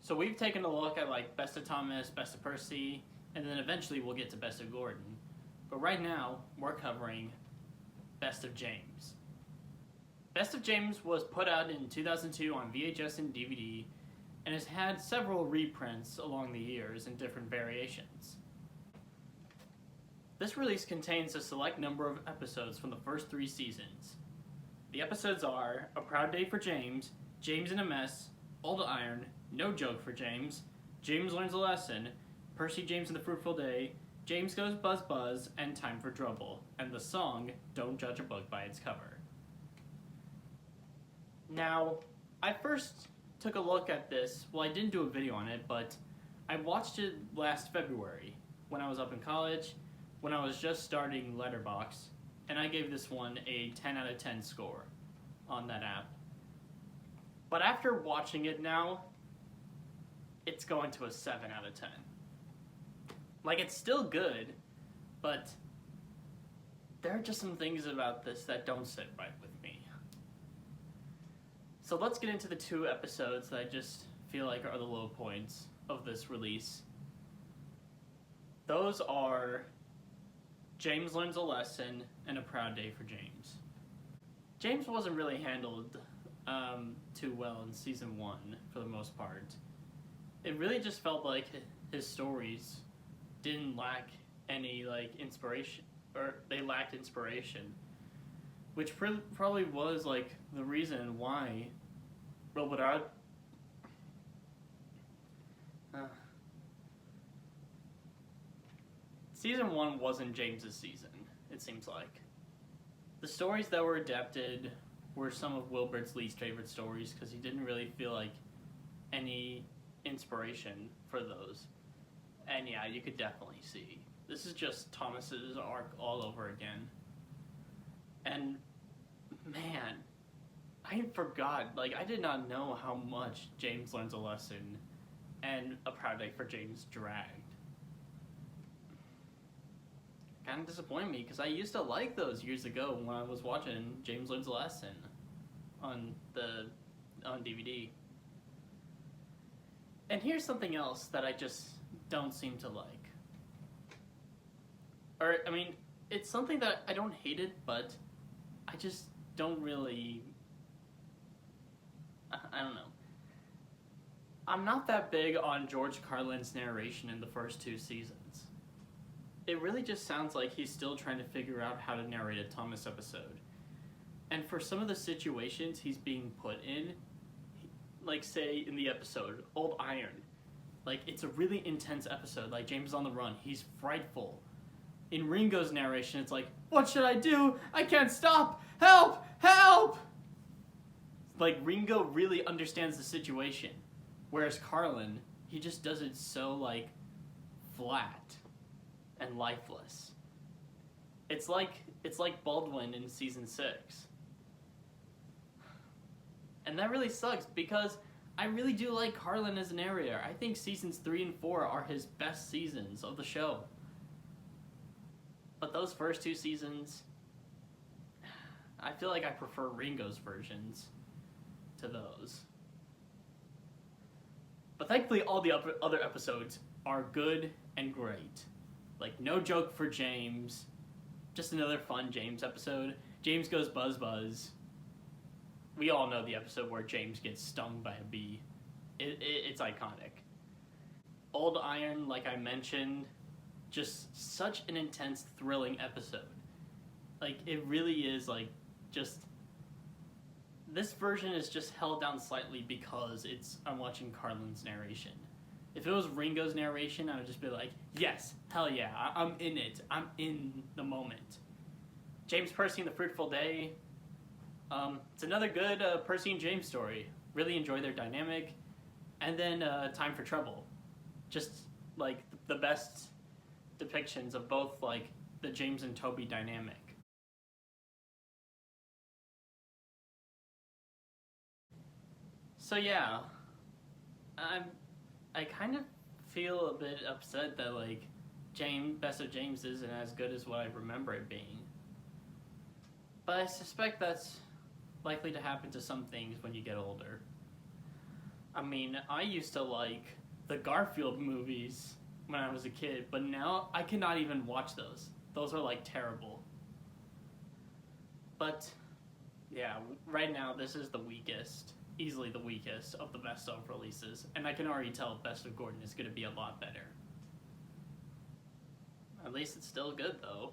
So we've taken a look at like Best of Thomas, Best of Percy, and then eventually we'll get to Best of Gordon. But right now, we're covering Best of James. Best of James was put out in 2002 on VHS and DVD, and has had several reprints along the years in different variations. This release contains a select number of episodes from the first 3 seasons. The episodes are A Proud Day for James, James in a Mess, Old Iron, No Joke for James, James Learns a Lesson, Percy James and the Fruitful Day, James Goes Buzz Buzz, and Time for Trouble, and the song Don't Judge a Book by Its Cover. Now, I first took a look at this, well I didn't do a video on it, but I watched it last February when I was up in college, when I was just starting Letterboxd, and I gave this one a 10 out of 10 score on that app. But after watching it now, it's going to a 7 out of 10. Like, it's still good, but there are just some things about this that don't sit right with me. So let's get into the 2 episodes that I just feel like are the low points of this release. Those are James Learns a Lesson and A Proud Day for James. James wasn't really handled too well in season 1 for the most part. It really just felt like his stories didn't lack any like inspiration, or they lacked inspiration, which probably was like the reason why season 1 wasn't James's season, it seems like. The stories that were adapted were some of Wilbert's least favorite stories because he didn't really feel like any inspiration for those. And yeah, you could definitely see. This is just Thomas's arc all over again. And man, I forgot, like I did not know how much James Learns a Lesson and A Proud Day for James dragged. Kind of disappointed me because I used to like those years ago when I was watching James Learns a Lesson on DVD. And here's something else that I just don't seem to like. Or, I mean, it's something that I don't hate it, but I just don't really... I don't know. I'm not that big on George Carlin's narration in the first 2 seasons. It really just sounds like he's still trying to figure out how to narrate a Thomas episode. And for some of the situations he's being put in, like say in the episode, Old Iron, like it's a really intense episode, like James is on the run, he's frightful. In Ringo's narration, it's like, what should I do? I can't stop! Help! Help! Like Ringo really understands the situation, whereas Carlin, he just does it so like flat and lifeless. It's like Baldwin in season 6. And that really sucks because I really do like Carlin as a narrator. I think seasons 3 and 4 are his best seasons of the show. But those first 2 seasons, I feel like I prefer Ringo's versions to those. But thankfully all the other episodes are good and great. Like No Joke for James, just another fun James episode. James Goes Buzz Buzz. We all know the episode where James gets stung by a bee. It's iconic. Old Iron, like I mentioned, just such an intense, thrilling episode. Like, it really is, like, just... This version is just held down slightly because I'm watching Carlin's narration. If it was Ringo's narration, I would just be like, yes, hell yeah, I'm in it. I'm in the moment. James Percy and the Fruitful Day. It's another good Percy and James story. Really enjoy their dynamic. And then Time for Trouble. Just, like, the best depictions of both, like, the James and Toby dynamic. So yeah, I kind of feel a bit upset that, like, Best of James isn't as good as what I remember it being. But I suspect that's likely to happen to some things when you get older. I mean, I used to like the Garfield movies when I was a kid, but now I cannot even watch those. Those are like terrible. But yeah, right now this is the weakest, easily the weakest of the best of releases, and I can already tell Best of Gordon is going to be a lot better. At least it's still good though.